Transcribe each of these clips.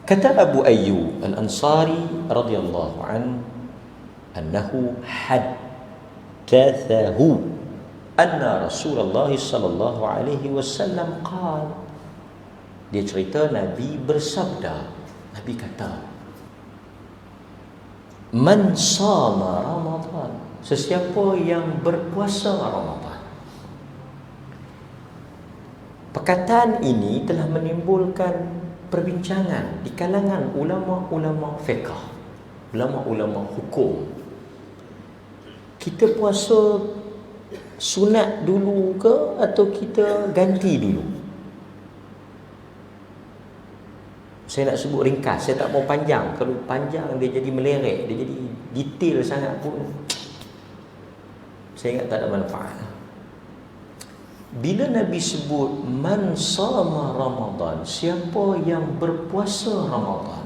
Kata Abu Ayyub Al-Ansari radhiyallahu an, annahu haddathahu anna Rasulullah sallallahu alaihi wasallam qala, dia cerita Nabi bersabda, Nabi kata, man sama Ramadan, sesiapa yang berpuasa Ramadan. Perkataan ini telah menimbulkan perbincangan di kalangan ulama-ulama fiqh, ulama-ulama hukum. Kita puasa sunat dulu ke atau kita ganti dulu? Saya nak sebut ringkas, saya tak mau panjang. Kalau panjang dia jadi melerek, dia jadi detail sangat pun saya ingat tak ada manfaat. Bila Nabi sebut man sama Ramadan, siapa yang berpuasa Ramadan,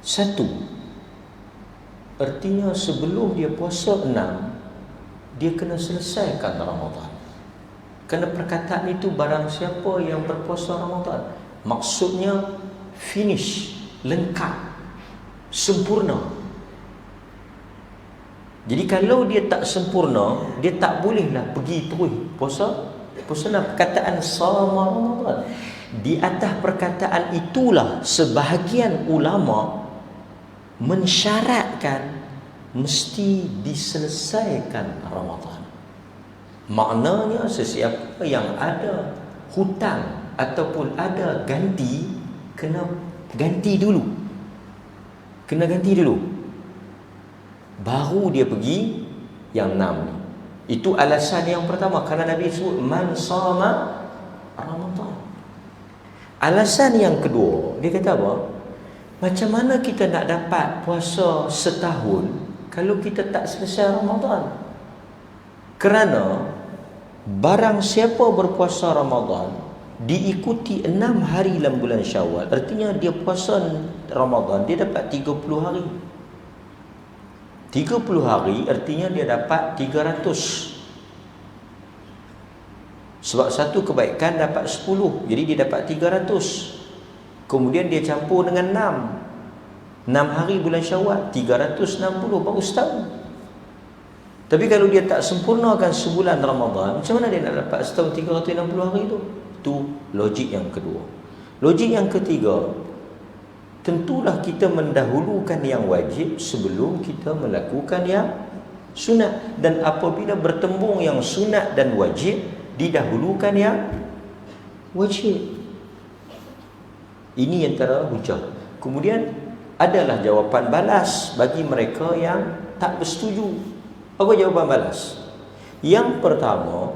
satu, artinya sebelum dia puasa 6, dia kena selesaikan Ramadan. Kerana perkataan itu barang siapa yang berpuasa Ramadan, maksudnya finish, lengkap, sempurna. Jadi kalau dia tak sempurna, dia tak bolehlah pergi terus puasa. Puasa perkataan sama Ramadan. Di atas perkataan itulah sebahagian ulama mensyaratkan mesti diselesaikan Ramadan. Maknanya sesiapa yang ada hutang ataupun ada ganti, kena ganti dulu. Kena ganti dulu, baru dia pergi yang 6 ni. Itu alasan yang pertama, kerana Nabi sebut man sama Ramadan. Alasan yang kedua, dia kata apa? Macam mana kita nak dapat puasa setahun kalau kita tak selesai Ramadan? Kerana barang siapa berpuasa Ramadan diikuti 6 hari dalam bulan Syawal, artinya dia puasa Ramadan, dia dapat 30 hari. 30 hari artinya dia dapat 300. Sebab satu kebaikan dapat 10, jadi dia dapat 300. Kemudian dia campur dengan 6 hari bulan Syawal, 360, baru setahun. Tapi kalau dia tak sempurnakan sebulan Ramadan, macam mana dia nak dapat setahun 360 hari tu? Itu logik yang kedua. Logik yang ketiga, tentulah kita mendahulukan yang wajib sebelum kita melakukan yang sunat. Dan apabila bertembung yang sunat dan wajib, didahulukan yang wajib. Ini antara hujah. Kemudian adalah jawapan balas bagi mereka yang tak bersetuju. Apa jawapan balas? Yang pertama,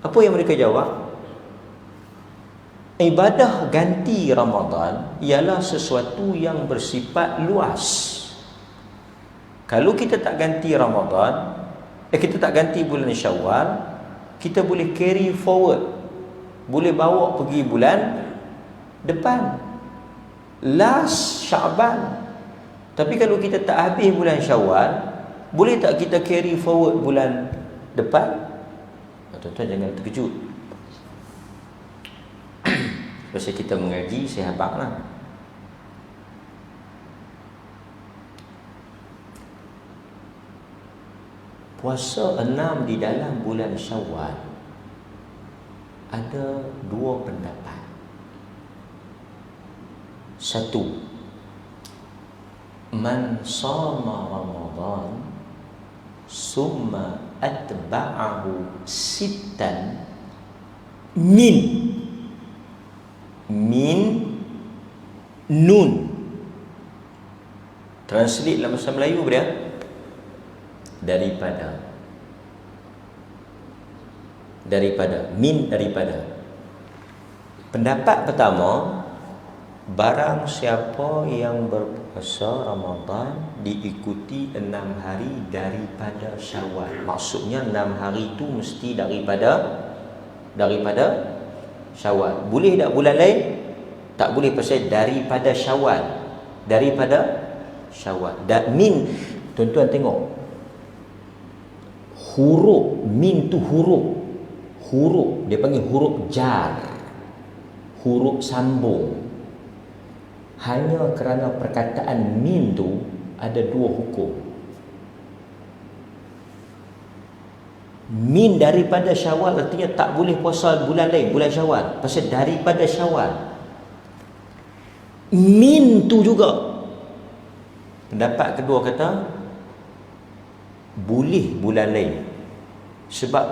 apa yang mereka jawab? Ibadah ganti Ramadan ialah sesuatu yang bersifat luas. Kalau kita tak ganti Ramadan, kita tak ganti bulan Syawal, kita boleh carry forward, boleh bawa pergi bulan depan, last Syaban. Tapi kalau kita tak habis bulan Syawal, boleh tak kita carry forward bulan depan? Tuan-tuan jangan terkejut. Pasal kita mengaji, saya habaqlah. Puasa 6 di dalam bulan Syawal ada 2 pendapat. Satu, man sama Ramadan summa atba'ahu sittan min nun. Translate dalam bahasa Melayu dia daripada min, daripada. Pendapat pertama, barang siapa yang berpuasa Ramadan diikuti 6 hari daripada Syawal. Maksudnya 6 hari itu mesti daripada Syawal. Boleh tak bulan lain? Tak boleh, pasal daripada Syawal. Daripada Syawal. Dan min, tuan-tuan tengok, huruf min tu huruf, dia panggil huruf jar, huruf sambung. Hanya kerana perkataan min tu ada dua hukum. Min daripada Syawal artinya tak boleh puasa bulan lain, bulan Syawal. Pasal daripada Syawal. Min tu juga. Pendapat kedua kata boleh bulan lain. Sebab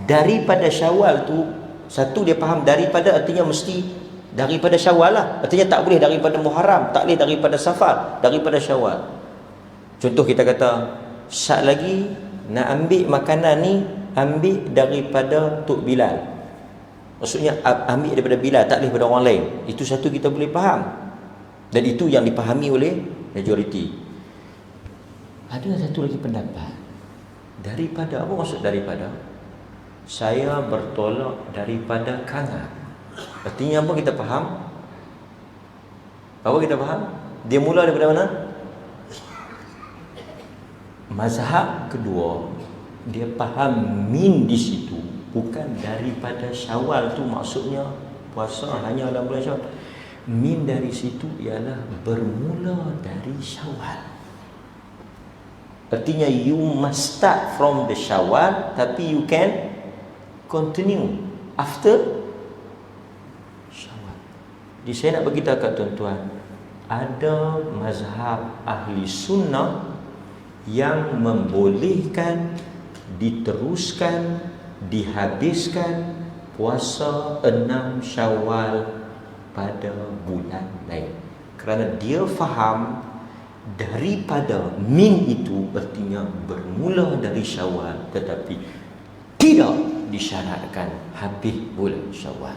daripada Syawal tu, satu dia faham daripada artinya mesti daripada Syawal lah. Artinya tak boleh daripada Muharram, tak boleh daripada Safar, daripada Syawal. Contoh kita kata, sat lagi nak ambil makanan ni, ambil daripada Tok Bilal. Maksudnya ambil daripada Bilal, tak boleh daripada orang lain. Itu satu kita boleh faham. Dan itu yang dipahami oleh majoriti. Ada satu lagi pendapat. Daripada, apa maksud daripada? Saya bertolak daripada kangat. Artinya apa kita faham? Apa kita faham? Dia mula daripada mana? Mazhab kedua, dia faham min di situ bukan daripada Syawal tu, maksudnya puasa hanya dalam bulan Syawal. Min dari situ ialah bermula dari Syawal. Artinya you must start from the Syawal, tapi you can continue after Syawal. Jadi saya nak beritahu kat tuan-tuan, ada mazhab ahli sunnah yang membolehkan diteruskan, dihabiskan puasa 6 Syawal pada bulan lain. Kerana dia faham daripada min itu artinya bermula dari Syawal, tetapi tidak disyaratkan habis bulan Syawal.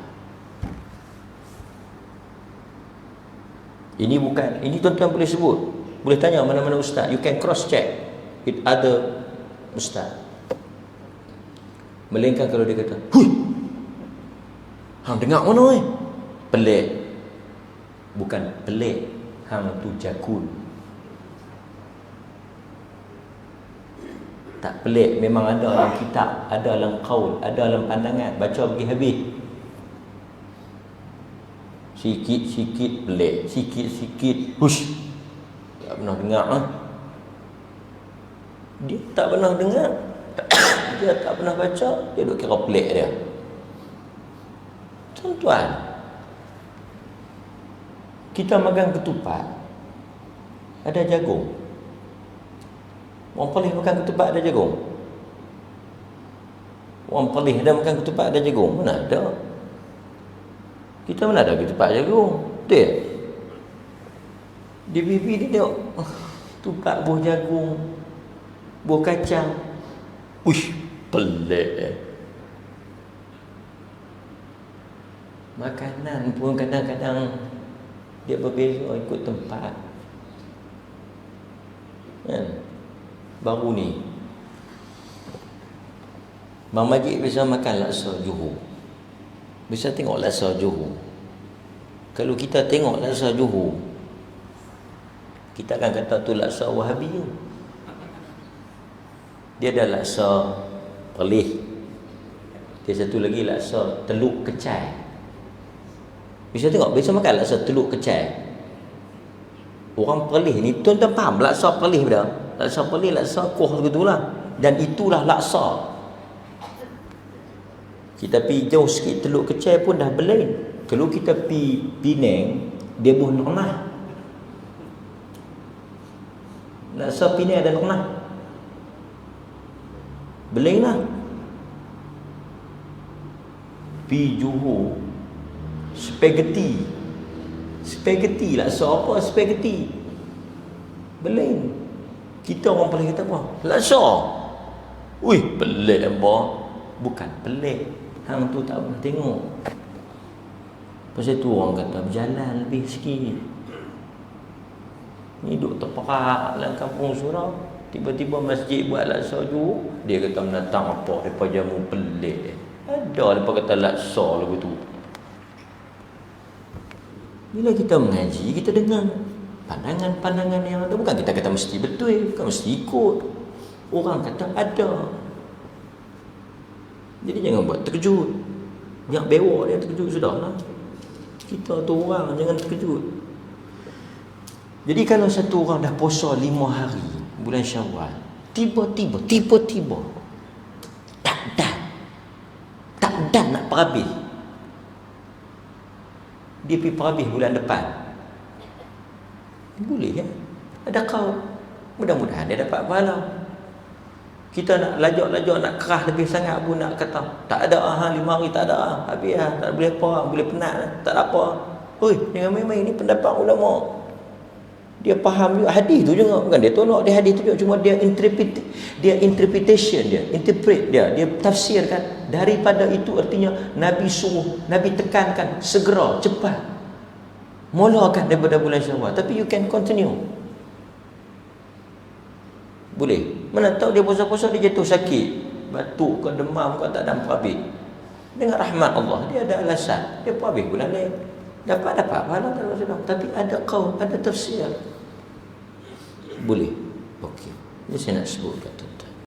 Ini bukan, ini tuan-tuan boleh sebut, boleh tanya mana-mana ustaz, you can cross check with other ustaz. Melainkan kalau dia kata, "Hui, hang dengar mana pelik." Bukan pelik, hang tu jakun. Tak pelik, memang ada dalam kitab, ada dalam qaul, ada dalam pandangan, baca pergi habis. Sikit-sikit pelik, sikit-sikit hush. Tak pernah dengar Dia tak pernah dengar. Dia tak pernah baca, dia duk kira pelik dia. Tuan-tuan, kita makan ketupat, ada jagung. Orang Perlis makan ketupat ada jagung. Orang Perlis ada makan ketupat ada jagung. Mana ada? Kita mana ada ketupat jagung? Betul. Di pipi dia tengok ketupat buah jagung, buah kacang. Uish, pelik. Makanan pun kadang-kadang dia berbeza ikut tempat. Kan? Baru ni Bang Majid biasa makan laksa Johor. Biasa tengok laksa Johor. Kalau kita tengok laksa Johor, kita akan kata tu laksa Wahabi je. Dia ada laksa Perlis. Dia satu lagi laksa Teluk Kecai. Biasa tengok, biasa makan laksa Teluk Kecai. Orang Perlis ni, tuan-tuan faham laksa Perlis dah. Laksa Perlis, laksa kuah begitulah. Dan itulah laksa. Kita pergi jauh sikit Teluk Kecai pun dah belain. Kalau kita pergi Penang, dia buh nernah. Laksa Penang ada nernah. Belain lah. Pergi Johor, spaghetti. Spaghetti laksa apa? Spaghetti. Belain. Kita orang paling kata apa? Laksa. Ui, pelik apa? Bukan pelik. Hang tu tak pernah tengok. Pasal tu orang kata berjalan lebih sikit. Ni duduk terperak dalam kampung surau. Tiba-tiba masjid buat laksa Johor. Dia kata menatang apa? Lepas jamu pelik. Ada lepas kata laksa lah begitu. Bila kita mengaji, kita dengar pandangan-pandangan yang ada. Bukan kita kata mesti betul, bukan mesti ikut. Orang kata ada. Jadi jangan buat terkejut. Yang bewok dia terkejut sudahlah. Kita tu orang jangan terkejut. Jadi kalau satu orang dah puasa 5 hari bulan Syawal, tiba-tiba tak dan nak perhabis, dia pergi perhabis bulan depan, boleh ya? Ada kau, mudah-mudahan dia dapat pahala. Kita nak lajak-lajak, nak kerah lebih sangat pun nak kata tak ada 5 hari tak ada, habis tak boleh apa, boleh penat, tak ada apa. Oi, jangan main-main, ni pendapat ulama. Dia faham juga hadis tu juga, bukan dia tolak dia hadis tu juga, cuma dia interpretation dia tafsirkan. Daripada itu artinya Nabi suruh, Nabi tekankan segera, cepat mulakan daripada bulan Syawal, tapi you can continue. Boleh. Mana tahu dia puasa-puasa dia jatuh sakit, batuk ke demam ke tak ada perhabis. Dengan rahmat Allah dia ada alasan, dia perhabis bulan lain. Dapat pahala tak Rasulullah. Tapi ada kaum, ada tafsir. Boleh. Okey. Ini saya nak sebut kata.